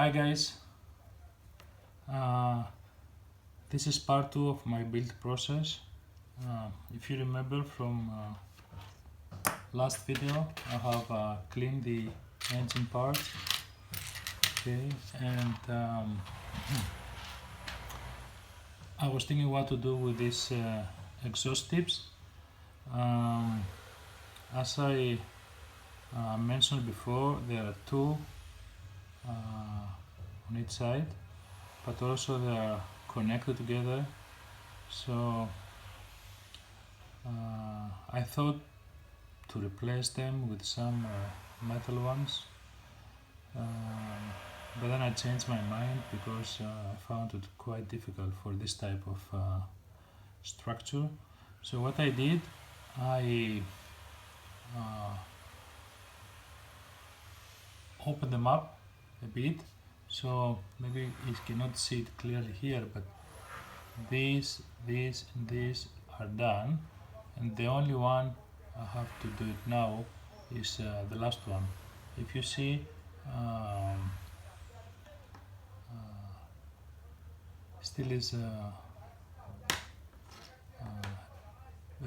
Hi guys, uh, this is part 2 of my build process. If you remember from last video, I have cleaned the engine part, okay, and I was thinking what to do with these exhaust tips. As I mentioned before, there are two on each side, but also they are connected together, so I thought to replace them with some metal ones, but then I changed my mind because I found it quite difficult for this type of structure. So what I did, I opened them up a bit, so maybe you cannot see it clearly here, but these and these are done, and the only one I have to do it now is the last one. If you see, still is a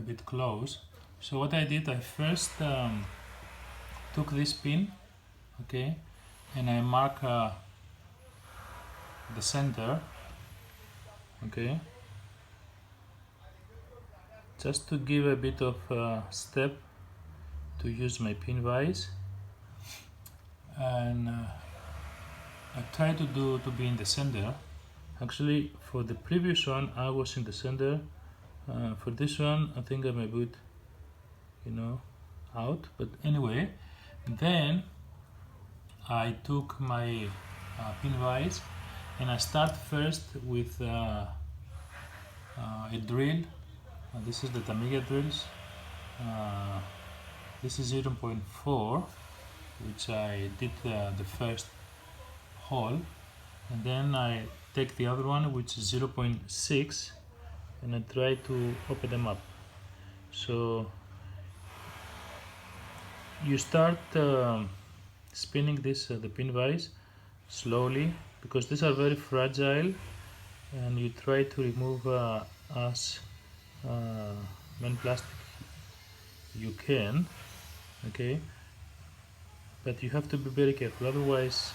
bit close. So what I did, I first took this pin, okay, and I mark the center, okay, just to give a bit of step to use my pin vise, and I try to be in the center. Actually, for the previous one I was in the center. For this one I think I'm a bit, out, but anyway, then I took my pin vise and I start first with a drill. This is the Tamiya drills. This is 0.4, which I did the first hole, and then I take the other one, which is 0.6, and I try to open them up. So you start spinning this the pin vise slowly, because these are very fragile, and you try to remove as many plastic you can, okay, but you have to be very careful, otherwise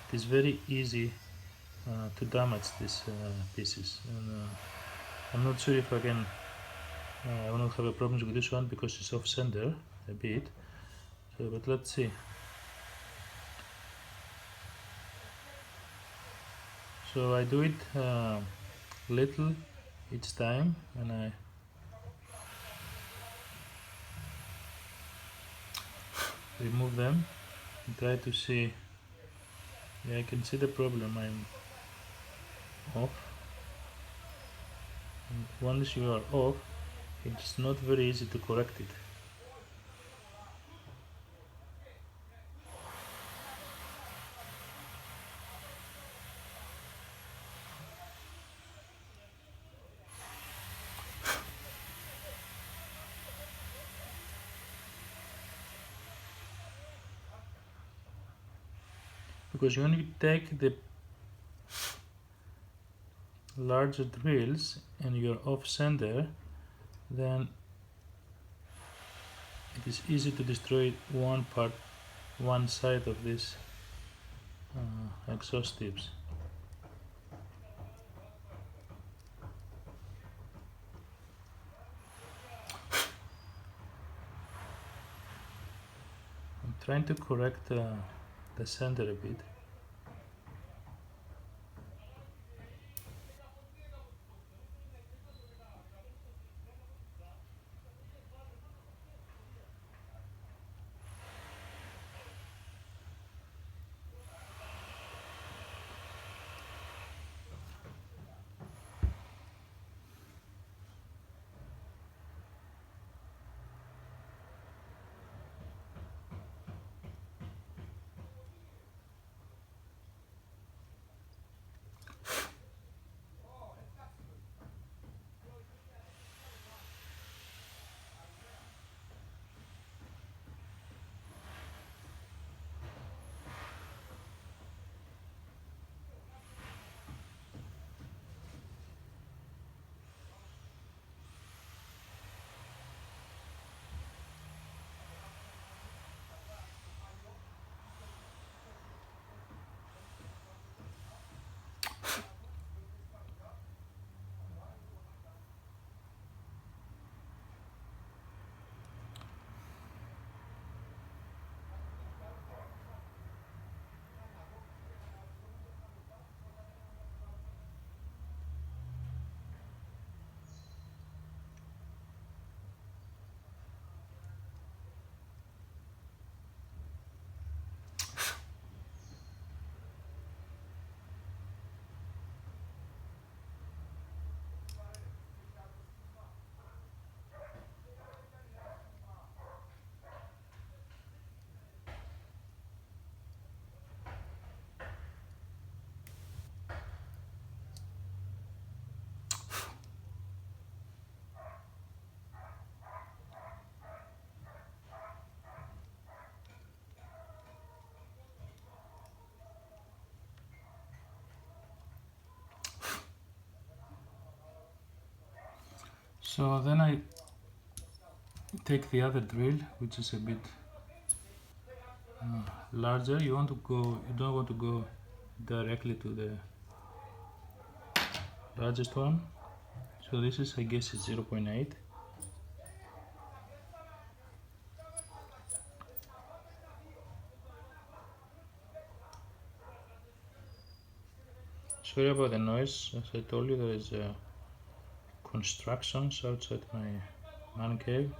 it is very easy to damage these pieces. And I'm not sure if I can I will not have a problems with this one because it's off center a bit, so but let's see. So I do it little each time, and I remove them and try to see. Yeah, I can see the problem. I'm off, and once you are off, it's not very easy to correct it. Because when you take the larger drills and you're off center, then it is easy to destroy one side of this exhaust tips. I'm trying to correct the center a bit. So then I take the other drill, which is a bit larger. You don't want to go directly to the largest one. So this is, I guess, is 0.8. Sorry about the noise. As I told you, there is constructions outside my man cave,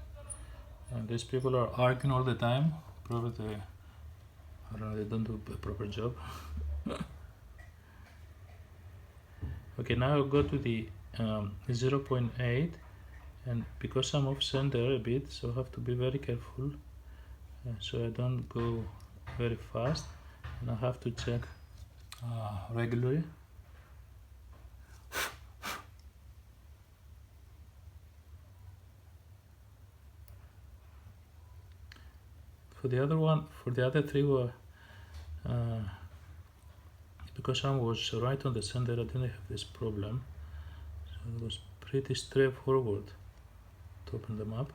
and these people are arguing all the time. Probably I don't know, they don't do a proper job. Okay, now I'll go to the 0.8, and because I'm off center a bit, so I have to be very careful so I don't go very fast, and I have to check regularly. For the other three were because I was right on the center, I didn't have this problem, so it was pretty straightforward to open them up.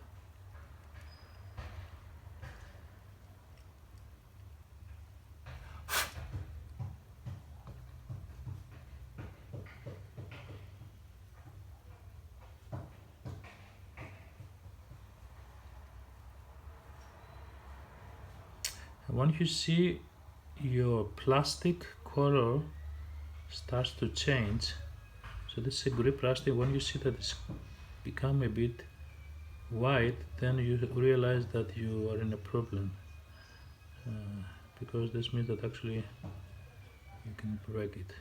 And when you see your plastic color starts to change, so this is a grey plastic, when you see that it's become a bit white, then you realize that you are in a problem, because this means that actually you can break it.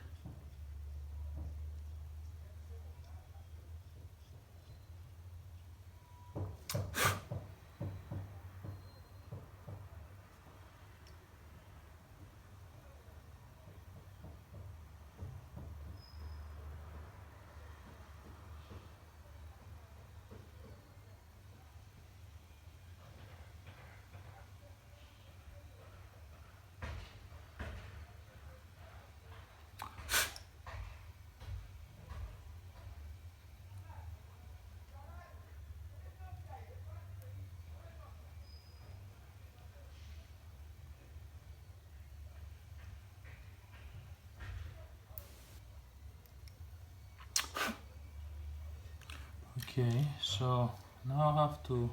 Okay, so now I have to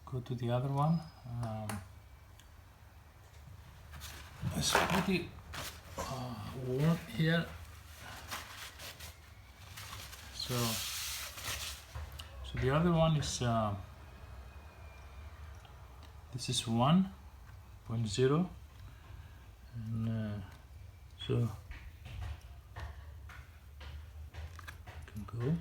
go to the other one. It's pretty warm here, so the other one is this is 1.0, and so I can go.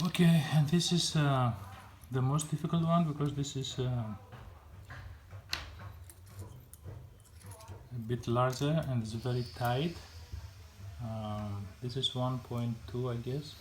Okay, and this is the most difficult one, because this is a bit larger and it's very tight. This is 1.2, I guess.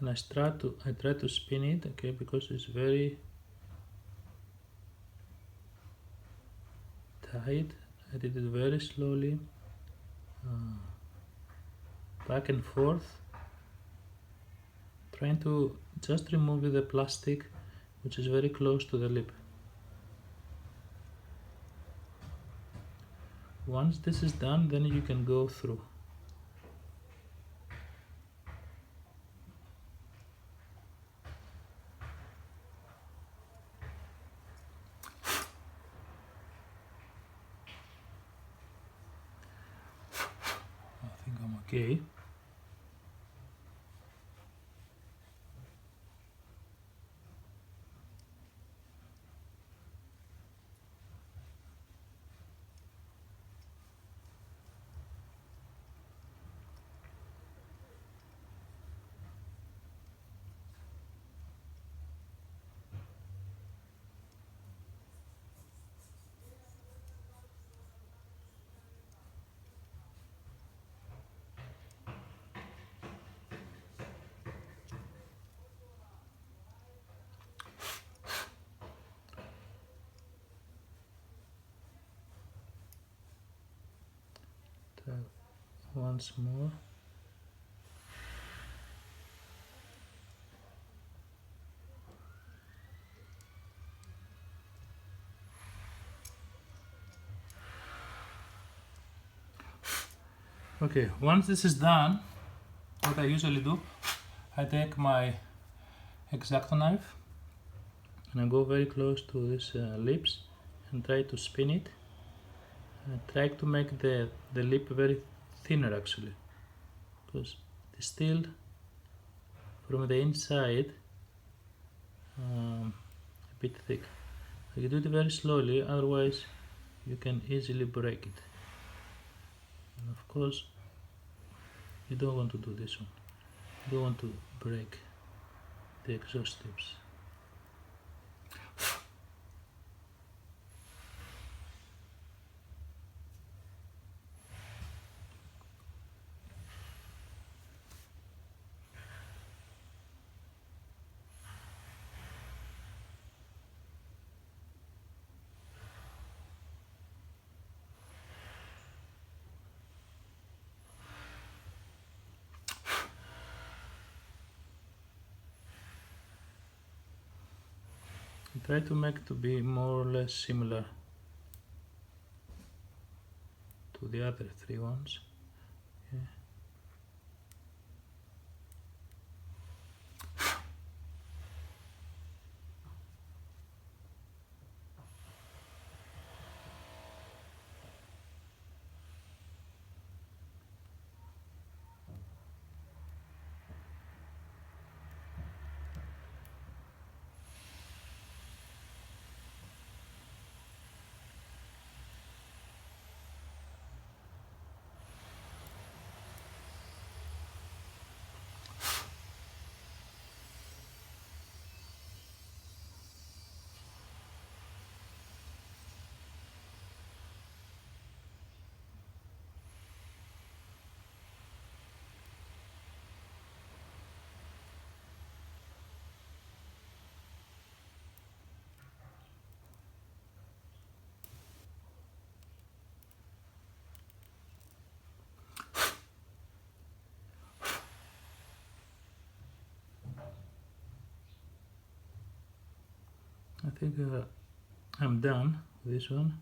and I try to spin it, okay, because it's very tight. I did it very slowly, back and forth, trying to just remove the plastic which is very close to the lip. Once this is done, then you can go through. I think I'm okay. Try once more. Okay, once this is done, what I usually do, I take my X-Acto knife and I go very close to this lips and try to spin it. And try to make the lip very thinner actually, because it's still from the inside a bit thick. You do it very slowly, otherwise you can easily break it. And of course, you don't want to do this one. You don't want to break the exhaust tips. I try to make it to be more or less similar to the other three ones. Okay. I think I'm done with this one.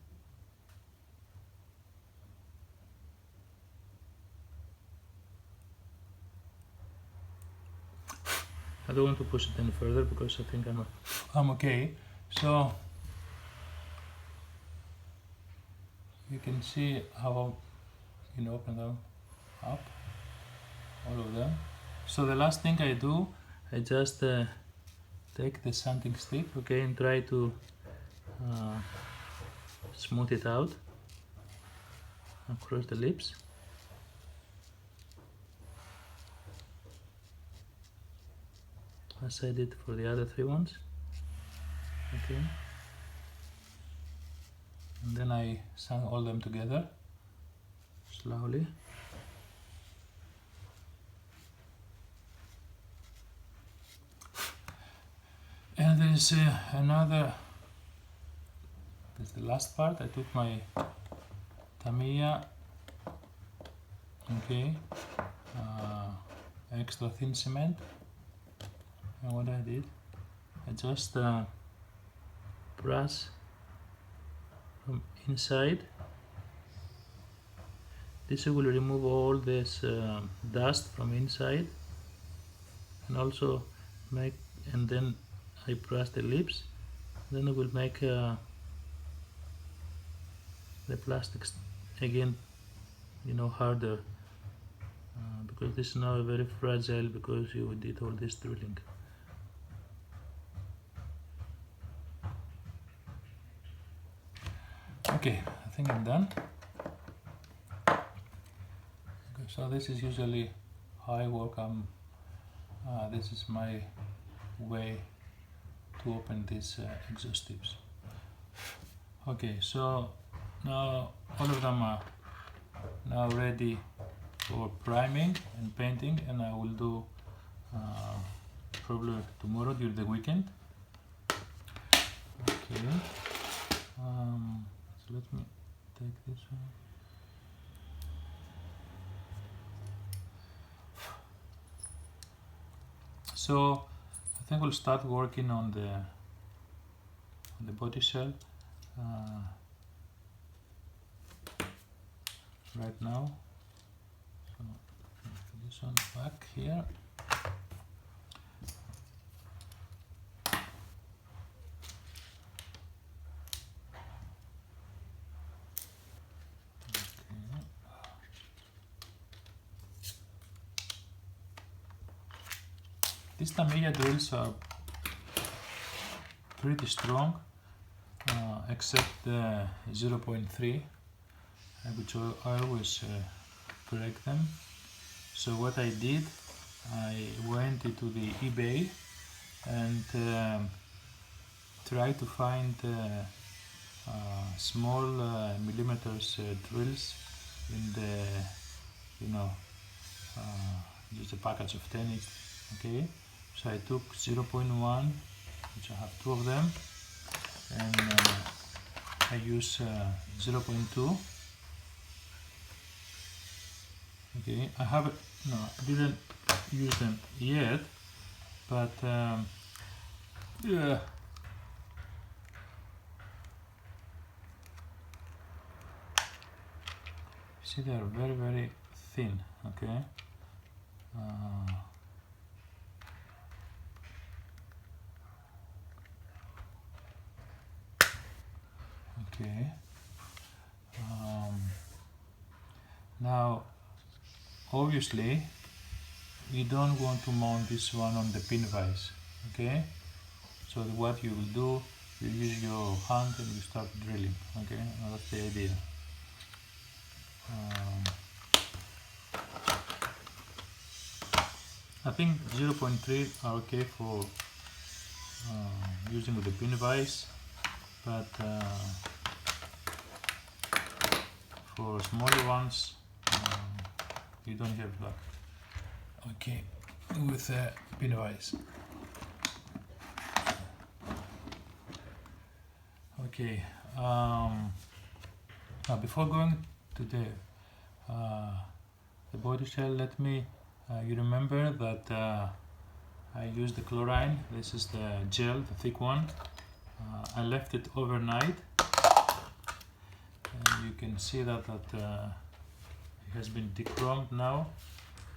I don't want to push it any further because I think I'm okay. So you can see how you can open them up, all of them. So the last thing I do, I just take the sanding stick, okay, and try to smooth it out across the lips. As I did for the other three ones. Okay. And then I sand all them together slowly. And there is another, this is the last part. I took my Tamiya, okay, extra thin cement, and what I did, I just brush from inside. This will remove all this dust from inside, and also make, and then I brush the lips. Then I will make the plastics again, you know, harder, because this is now very fragile because you did all this drilling. Okay, I think I'm done. Okay, so this is usually how I work. This is my way to open these exhaust tips. Okay, so now all of them are now ready for priming and painting, and I will do probably tomorrow during the weekend. Okay, so let me take this one. So I think we'll start working on the body shell right now. So put this one back here. These Tamiya drills are pretty strong, except the 0.3, which I always break them. So what I did, I went into the eBay and tried to find small millimeters drills in the, you know, just a package of 10 each. Okay, so I took 0.1, which I have 2 of them, and I use 0.2. Okay, I didn't use them yet, but yeah. See, they are very, very thin. Okay. Okay. Now, obviously, you don't want to mount this one on the pin vise. Okay. So what you will do, you use your hand and you start drilling. Okay, now that's the idea. I think 0.3 are okay for using with the pin vise, but for smaller ones you don't have luck. Okay, with pin vise. Okay, now before going to the body shell, let me you remember that I used the chlorine. This is the gel, the thick one. I left it overnight, and you can see that it has been dechromed now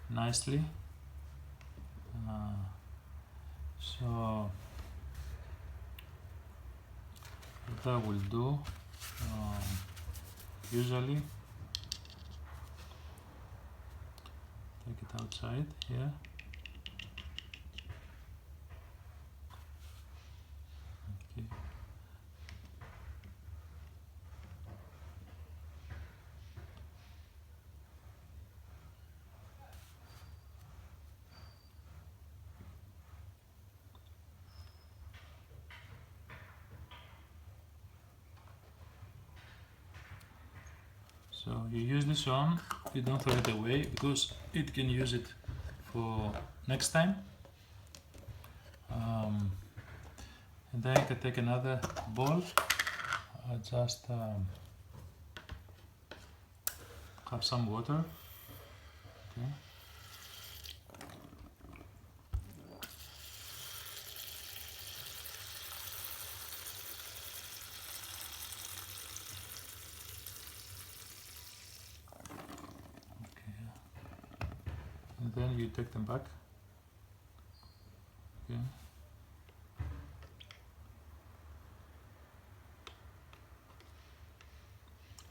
nicely. So what I will do, usually take it outside here. Okay. So you use this one, you don't throw it away because it can use it for next time. And then you can take another bowl, just have some water. Okay. And then you take them back. Okay.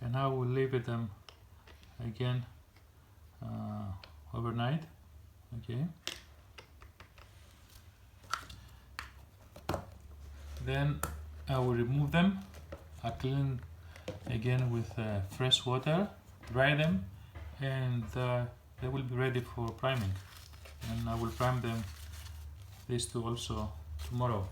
And now we'll leave it again overnight. Okay. Then I will remove them. I clean again with fresh water, dry them, and they will be ready for priming. And I will prime them, these two also, tomorrow.